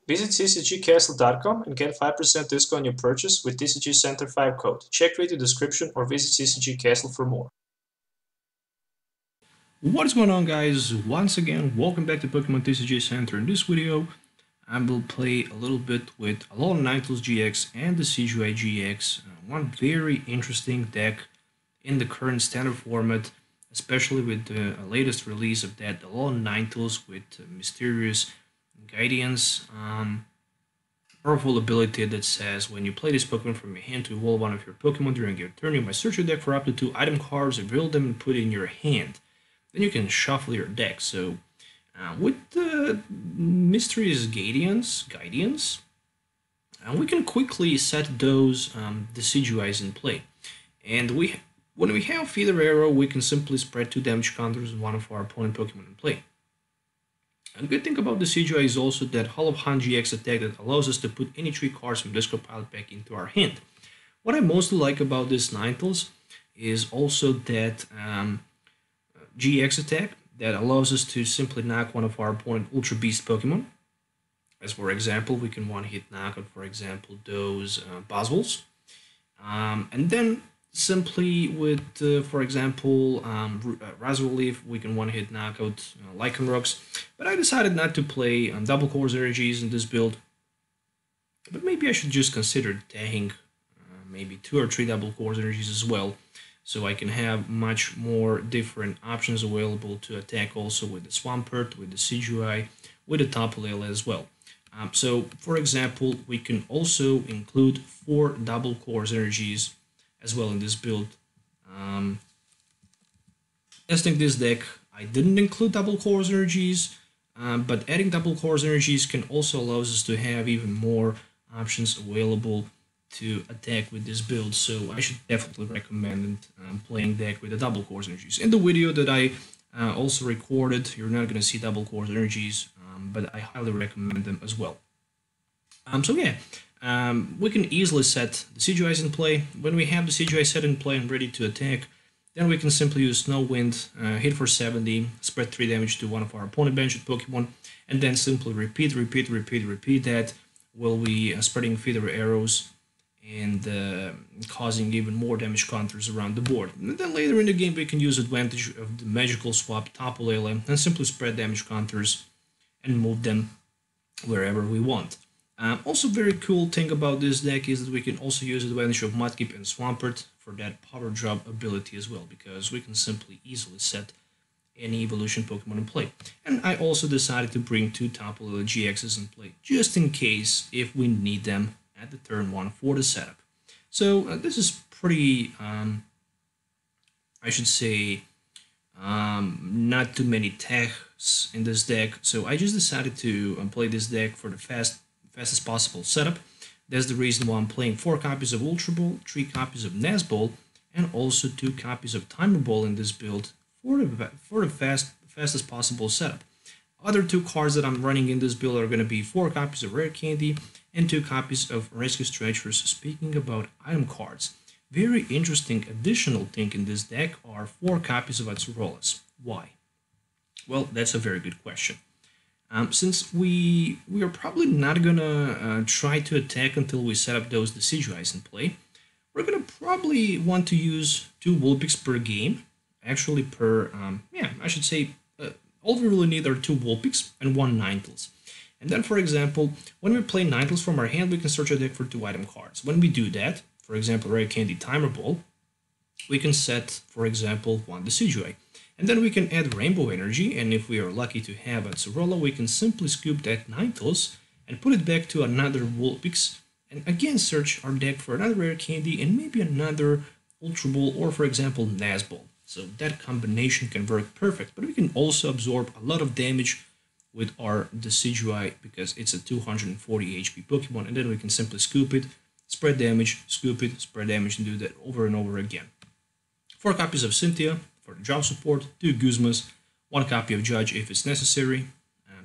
Visit ccgcastle.com and get 5% discount on your purchase with TCG Center 5 code. Check video description or visit CCG Castle for more. What is going on, guys? Once again, welcome back to Pokemon TCG Center. In this video, I will play a little bit with Alolan Ninetales-GX and the Decidueye-GX. One very interesting deck in the current standard format, especially with the latest release of that Alolan Ninetales with mysterious guidance. Powerful ability that says when you play this Pokemon from your hand to evolve one of your Pokemon during your turn, you may search your deck for up to 2 item cards, reveal them, and put it in your hand. Then you can shuffle your deck. So with the mysterious guidance, we can quickly set those Decidueyes in play. And when we have Feather Arrow, we can simply spread 2 damage counters on one of our opponent Pokemon in play. A good thing about the Decidueye is also that Alolan GX attack that allows us to put any 3 cards from discard pile back into our hand. What I mostly like about this Ninetales is also that GX attack that allows us to simply knock one of our opponent Ultra Beast Pokemon. As for example, we can one-hit knock out, for example, those Buzzwoles. And then simply with, for example, Razzle Leaf, we can one-hit knock out Lycanrocs. But I decided not to play double Course Energies in this build. But maybe I should just consider tagging maybe 2 or 3 double Course Energies as well, so I can have much more different options available to attack also with the Swampert, with the Decidueye, with the Tapu Lele as well. So, for example, we can also include 4 double Course Energies as well in this build. Testing this deck, I didn't include double Course Energies, but adding double Course Energies can also allow us to have even more options available to attack with this build, so I should definitely recommend playing deck with the double Course Energies. In the video that I also recorded, you're not going to see double Course Energies, but I highly recommend them as well. So yeah, we can easily set the Decidueyes in play. When we have the Decidueye set in play and ready to attack, then we can simply use Snow Wind, hit for 70, spread 3 damage to one of our opponent benched Pokemon, and then simply repeat that while we spreading Feather Arrows and causing even more damage counters around the board. And then later in the game we can use advantage of the magical swap Tapu Lele and simply spread damage counters and move them wherever we want. Also very cool thing about this deck is that we can also use advantage of Mudkip and Swampert for that power drop ability as well, because we can simply easily set any evolution Pokemon in play. And I also decided to bring 2 Tapu Lele GXs in play, just in case if we need them at the turn 1 for the setup. So this is pretty, I should say, not too many tags in this deck, so I just decided to play this deck for the fastest possible setup. That's the reason why I'm playing 4 copies of Ultra Ball, 3 copies of Nazball, and also 2 copies of Timer Ball in this build for the fastest possible setup. Other 2 cards that I'm running in this build are going to be 4 copies of Rare Candy and 2 copies of Rescue Stretchers. Speaking about item cards, very interesting additional thing in this deck are 4 copies of Acerola. Why? Well, that's a very good question. Since we are probably not gonna try to attack until we set up those Decidueyes in play, we're gonna probably want to use 2 Vulpix per game. Actually, I should say, all we really need are 2 Vulpix and 1 Ninetales. And then, for example, when we play Ninetales from our hand, we can search our deck for 2 item cards. When we do that, for example, Rare Candy Timer Ball, we can set, for example, 1 Decidueye. And then we can add Rainbow Energy, and if we are lucky to have Acerola, we can simply scoop that Ninetales and put it back to another Vulpix, and again search our deck for another Rare Candy and maybe another Ultra Ball or, for example, Nazball. So that combination can work perfect, but we can also absorb a lot of damage with our Decidueye because it's a 240 HP Pokemon, and then we can simply scoop it, spread damage, scoop it, spread damage, and do that over and over again. 4 copies of Cynthia for the drop support, 2 Guzmas, 1 copy of Judge if it's necessary,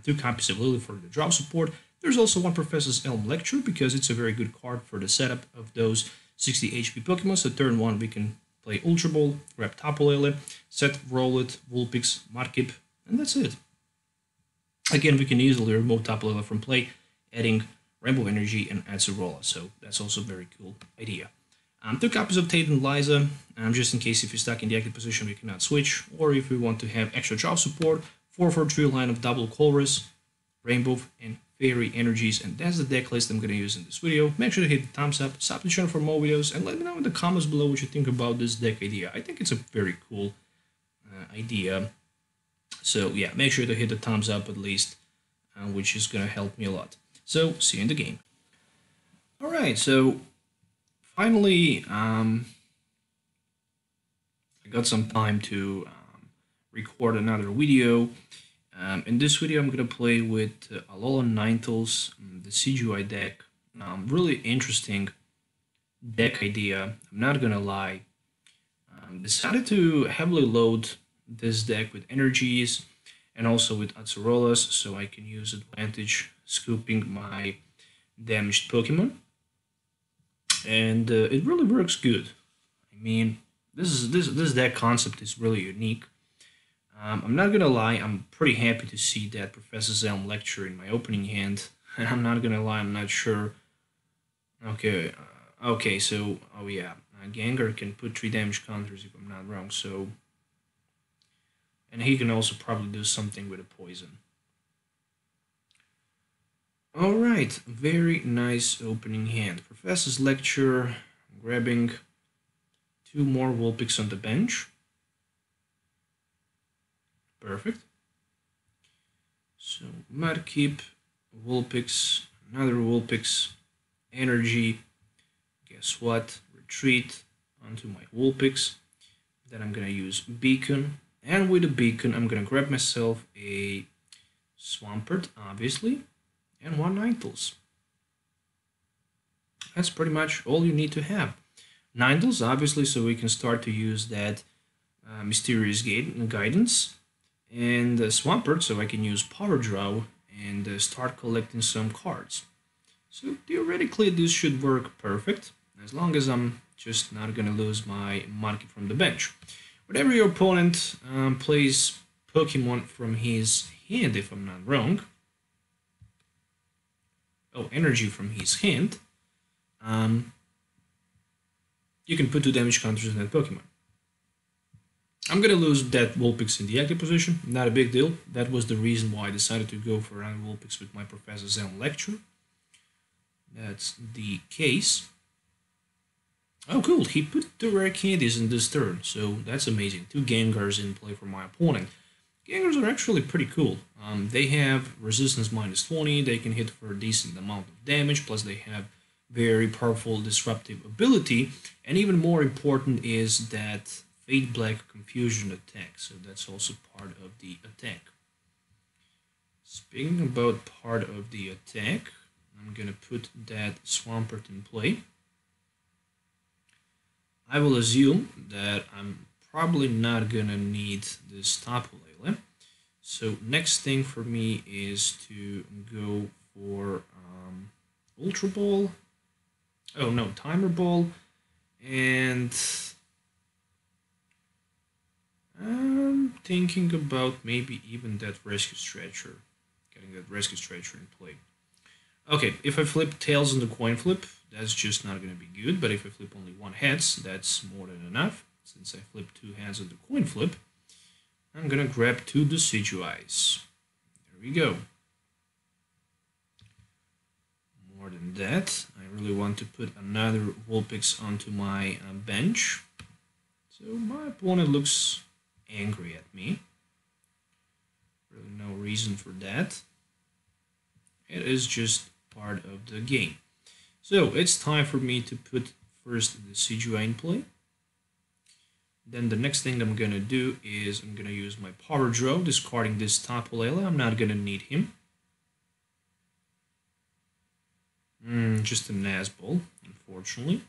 2 copies of Lillie for the drop support. There's also 1 Professor's Elm Lecture because it's a very good card for the setup of those 60 HP Pokemon. So turn 1 we can play Ultra Ball, grab Tapu Lele, set Rowlet, Vulpix, Mudkip, and that's it. Again, we can easily remove Tapu Lele from play adding Rainbow Energy and Acerola. So that's also a very cool idea. 2 copies of Tate and Liza, just in case if you're stuck in the active position we cannot switch, or if we want to have extra draw support, 4/4 line of double Colress, Rainbow, and Fairy energies, and that's the deck list I'm going to use in this video. Make sure to hit the thumbs up, sub to the channel for more videos, and let me know in the comments below what you think about this deck idea. I think it's a very cool idea. So yeah, make sure to hit the thumbs up at least, which is going to help me a lot. So see you in the game. Alright, so finally I got some time to record another video. In this video, I'm going to play with Alolan Ninetales, the Decidueye deck. Really interesting deck idea, I'm not going to lie. Decided to heavily load this deck with energies and also with Acerolas, so I can use advantage scooping my damaged Pokemon. And it really works good. I mean, this deck concept is really unique. I'm not gonna lie, I'm pretty happy to see that Professor Zelm lecture in my opening hand, and I'm not gonna lie, I'm not sure. Okay, so, oh yeah, Gengar can put 3 damage counters if I'm not wrong, so... And he can also probably do something with a poison. Alright, very nice opening hand. Professor's lecture, I'm grabbing 2 more Vulpix on the bench. Perfect. So Mudkip, Vulpix, another Vulpix, energy. Guess what? Retreat onto my Vulpix. Then I'm gonna use Beacon, and with the Beacon I'm gonna grab myself a Swampert, obviously, and 1 Ninetales. That's pretty much all you need to have. Ninetales, obviously, so we can start to use that mysterious guidance. And Swampert, so I can use Power Draw and start collecting some cards. So theoretically this should work perfect, as long as I'm just not gonna lose my Mudkip from the bench. Whenever your opponent plays Pokemon from his hand, if I'm not wrong, energy from his hand, you can put 2 damage counters on that Pokemon. I'm gonna lose that Vulpix in the active position, not a big deal. That was the reason why I decided to go for another Vulpix with my Professor Zelm lecture. That's the case. Oh cool, he put 2 rare candies in this turn, so that's amazing. 2 Gengars in play for my opponent. Gengars are actually pretty cool. They have resistance -20, they can hit for a decent amount of damage, plus they have very powerful disruptive ability, and even more important is that Fade Black Confusion attack, so that's also part of the attack. Speaking about part of the attack, I'm gonna put that Swampert in play. I will assume that I'm probably not gonna need this Tapu Lele, so next thing for me is to go for Ultra Ball. Oh no, Timer Ball, and I'm thinking about maybe even that Rescue Stretcher, getting that Rescue Stretcher in play. Okay, if I flip tails on the coin flip, that's just not going to be good, but if I flip only 1 heads, that's more than enough. Since I flip 2 hands on the coin flip, I'm going to grab 2 Decidueyes. There we go. More than that, I really want to put another Vulpix onto my bench. So my opponent looks angry at me. Really no reason for that. It is just part of the game. So it's time for me to put first the Decidueye in play. Then the next thing I'm gonna do is I'm gonna use my Power Draw, discarding this Tapu Lele. I'm not gonna need him. Just a Nazball, unfortunately.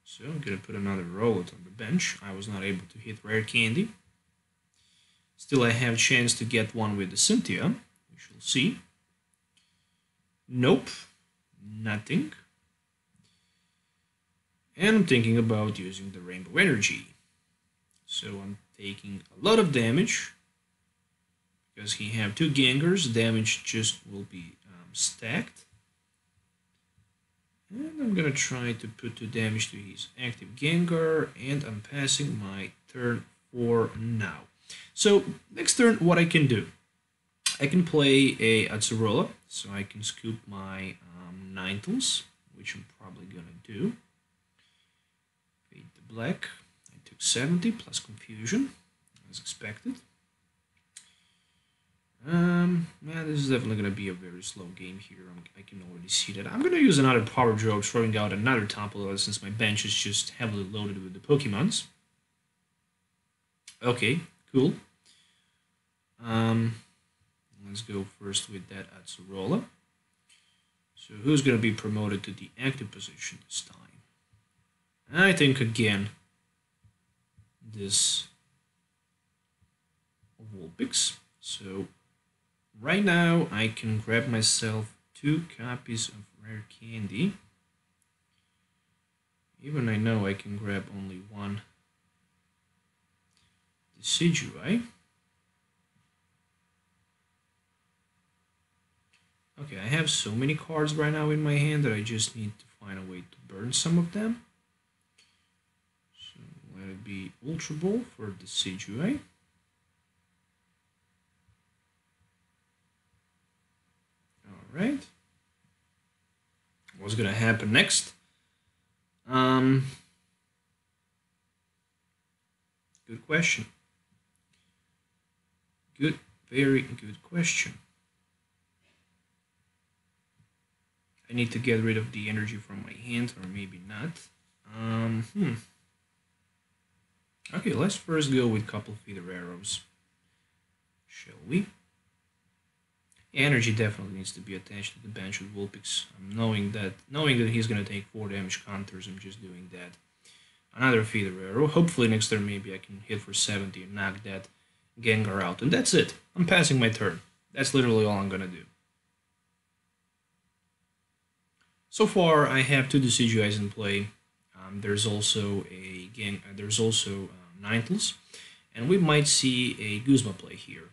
So I'm gonna put another Rowlet on the bench. I was not able to hit rare candy. Still I have a chance to get one with the Cynthia. We shall see. Nope, nothing. And I'm thinking about using the Rainbow Energy. So I'm taking a lot of damage, because he have 2 Gengars, damage just will be stacked. And I'm gonna try to put 2 damage to his active Gengar, and I'm passing my turn for now. So next turn, what I can do, I can play a Acerola, so I can scoop my Ninetales, which I'm probably gonna do. Fade the black. I took 70 plus confusion, as expected. Yeah, this is definitely gonna be a very slow game here. I can already see that. I'm gonna use another power drop, throwing out another Tapu Lele since my bench is just heavily loaded with the Pokemons. Okay, cool. Let's go first with that Acerola. So who's gonna be promoted to the active position this time? I think again this Vulpix. So right now I can grab myself 2 copies of rare candy. Even I know I can grab only 1 Decidueye. Okay, I have so many cards right now in my hand that I just need to find a way to burn some of them. So let it be Ultra Ball for Decidueye. Alright. What's gonna happen next? Good question. Very good question. I need to get rid of the energy from my hand, or maybe not. Okay, let's first go with a couple of feather arrows. Shall we? Energy definitely needs to be attached to the bench with Vulpix. Knowing that he's gonna take 4 damage counters, I'm just doing that. Another feather arrow. Hopefully next turn maybe I can hit for 70 and knock that Gengar out. And that's it. I'm passing my turn. That's literally all I'm gonna do. So far, I have 2 Decidueyes in play. There's also Ninetales, and we might see a Guzma play here.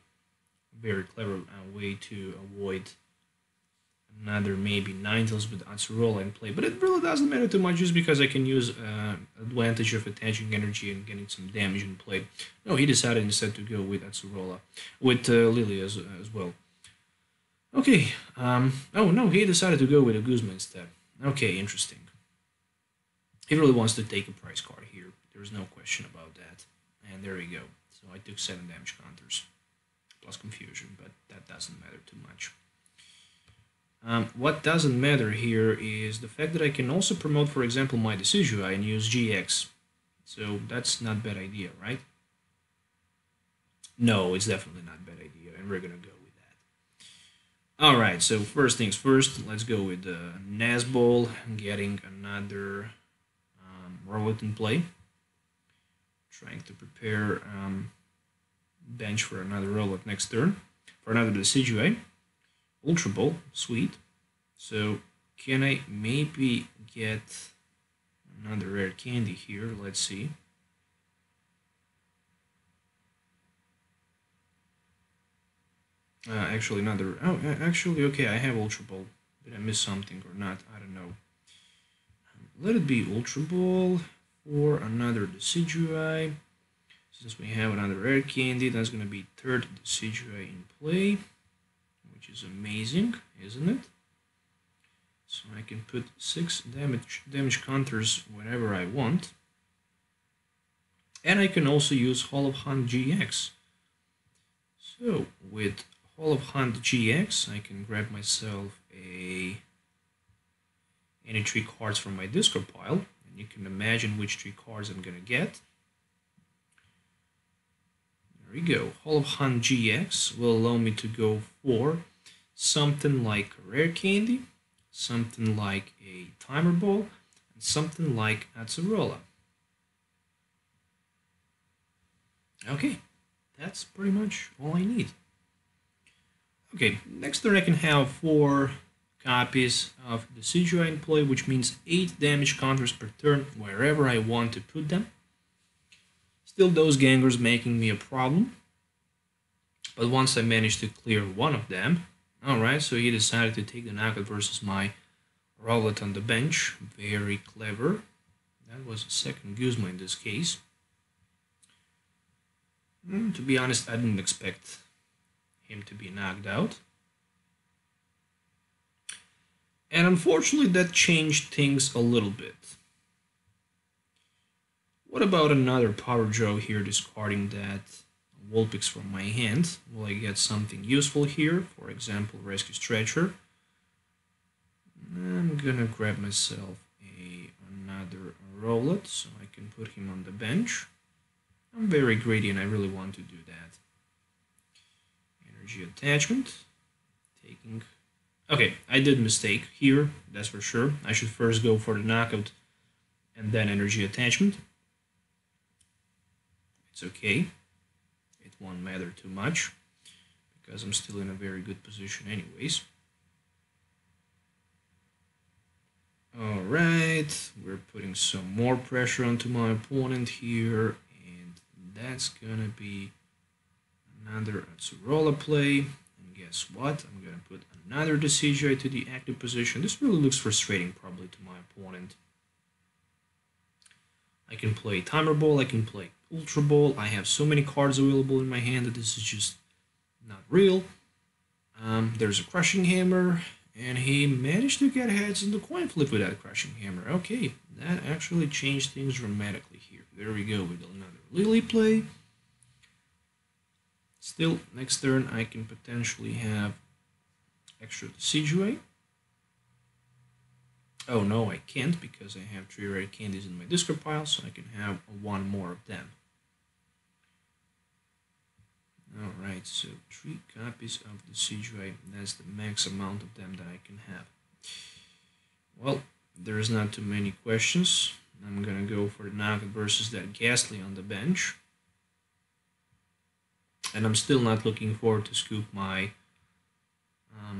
Very clever way to avoid another maybe Ninetales with Acerola in play, but it really doesn't matter too much just because I can use advantage of attaching energy and getting some damage in play. No, he decided instead to go with Acerola, with Lillie as well. Okay, oh no, he decided to go with a Guzma instead. Okay, interesting. He really wants to take a price card here. There's no question about that. And there we go. So I took 7 damage counters, plus confusion, but that doesn't matter too much. What doesn't matter here is the fact that I can also promote, for example, my Decidueye and use GX. So that's not a bad idea, right? No, it's definitely not a bad idea, and we're gonna go with that. Alright, so first things first, let's go with the Nazball, getting another Rowlet in play. Trying to prepare bench for another Rowlet next turn. For another Decidueye. Ultra Ball, sweet. So can I maybe get another rare candy here? Let's see. Actually, another. Oh, actually, okay. I have Ultra Ball. Did I miss something or not? I don't know. Let it be Ultra Ball for another Decidueye. Since we have another rare candy, that's gonna be 3rd Decidueye in play, which is amazing, isn't it? So I can put 6 damage counters whenever I want. And I can also use Hall of Hunt GX. So with Hall of Hunt GX, I can grab myself any 3 cards from my discard pile, and you can imagine which 3 cards I'm gonna get. There we go. Hall of Hunt GX will allow me to go for something like a rare candy, something like a timer ball, and something like Acerola. Okay, that's pretty much all I need. Okay, next turn I can have 4 copies of the Decidueye in play, which means 8 damage counters per turn wherever I want to put them. Still those Gengars making me a problem. But once I managed to clear one of them, alright, so he decided to take the knockout versus my Rowlet on the bench. Very clever. That was a second Guzma in this case. To be honest, I didn't expect him to be knocked out. And unfortunately, that changed things a little bit. What about another power draw here, discarding that Vulpix from my hand? Will I get something useful here? For example, Rescue Stretcher. I'm gonna grab myself another Rowlet so I can put him on the bench. I'm very greedy and I really want to do that. Energy Attachment. Taking... Okay, I did mistake here, that's for sure. I should first go for the knockout and then Energy Attachment. It's okay. It won't matter too much because I'm still in a very good position anyways. Alright, we're putting some more pressure onto my opponent here, and that's gonna be another Acerola play. And guess what? I'm gonna put another Decidueye to the active position. This really looks frustrating probably to my opponent. I can play Timer Ball, I can play Ultra Ball. I have so many cards available in my hand that this is just not real. There's a Crushing Hammer, and he managed to get heads in the coin flip with that Crushing Hammer. Okay, that actually changed things dramatically here. There we go with another Lillie play. Still, next turn I can potentially have extra Decidueye. Oh no, I can't because I have 3 rare candies in my discard pile, so I can have 1 more of them. Alright, so 3 copies of the Decidueye, that's the max amount of them that I can have. Well, there's not too many questions. I'm gonna go for the knockout versus that Ghastly on the bench. And I'm still not looking forward to scoop my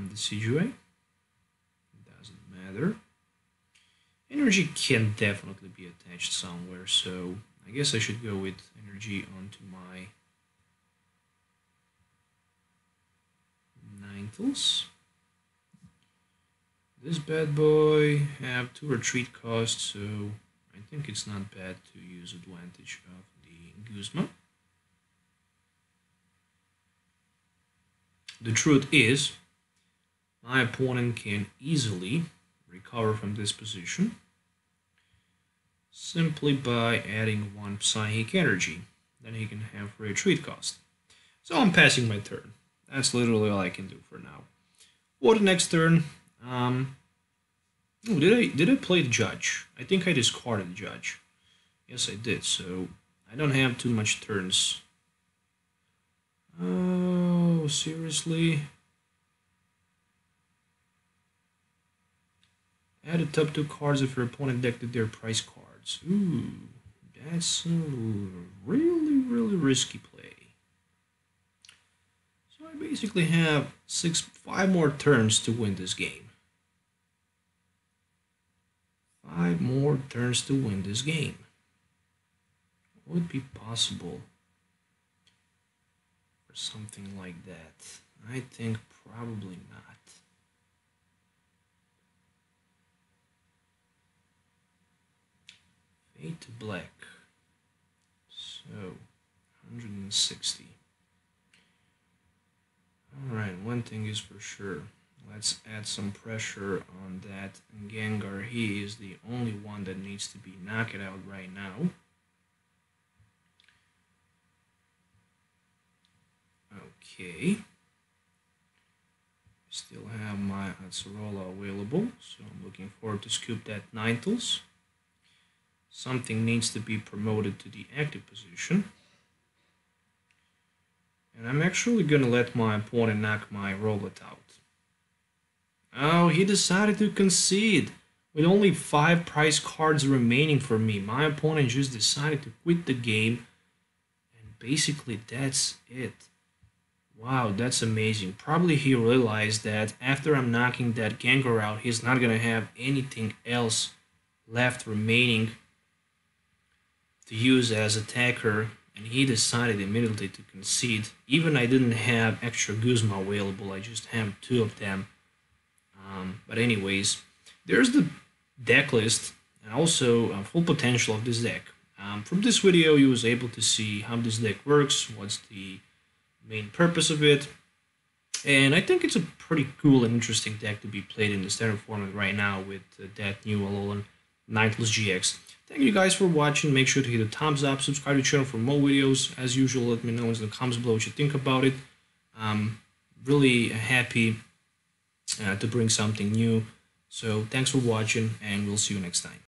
Decidueye. It doesn't matter. Energy can definitely be attached somewhere, so I guess I should go with energy onto my Ninetales. This bad boy have 2 retreat costs, so I think it's not bad to use advantage of the Guzma. The truth is, my opponent can easily recover from this position simply by adding 1 Psychic Energy. Then he can have retreat cost. So I'm passing my turn. That's literally all I can do for now. For the next turn, oh, did I play the Judge? I think I discarded the Judge. Yes, I did. So I don't have too much turns. Oh, seriously? Add the top 2 cards if your opponent decked their prize cards. Ooh, that's a really risky play. So I basically have 5 more turns to win this game. 5 more turns to win this game. Would be possible for something like that? I think probably not. Fade to black. So 160. Alright, one thing is for sure. Let's add some pressure on that Gengar. He is the only one that needs to be knocked out right now. Okay. Still have my Acerola available, so I'm looking forward to scoop that Ninetales. Something needs to be promoted to the active position. And I'm actually gonna let my opponent knock my Rowlet out. Oh, he decided to concede. With only 5 prize cards remaining for me, my opponent just decided to quit the game. And basically that's it. Wow, that's amazing. Probably he realized that after I'm knocking that Gengar out, he's not gonna have anything else left remaining to use as attacker and he decided immediately to concede. Even I didn't have extra Guzma available, I just have 2 of them. But anyways, there's the deck list and also full potential of this deck. From this video, you was able to see how this deck works, what's the main purpose of it, and I think it's a pretty cool and interesting deck to be played in the standard format right now with that new Alolan Ninetales-GX. Thank you guys for watching. Make sure to hit the thumbs up, subscribe to the channel for more videos. As usual, let me know in the comments below what you think about it. Really happy to bring something new. So thanks for watching, and we'll see you next time.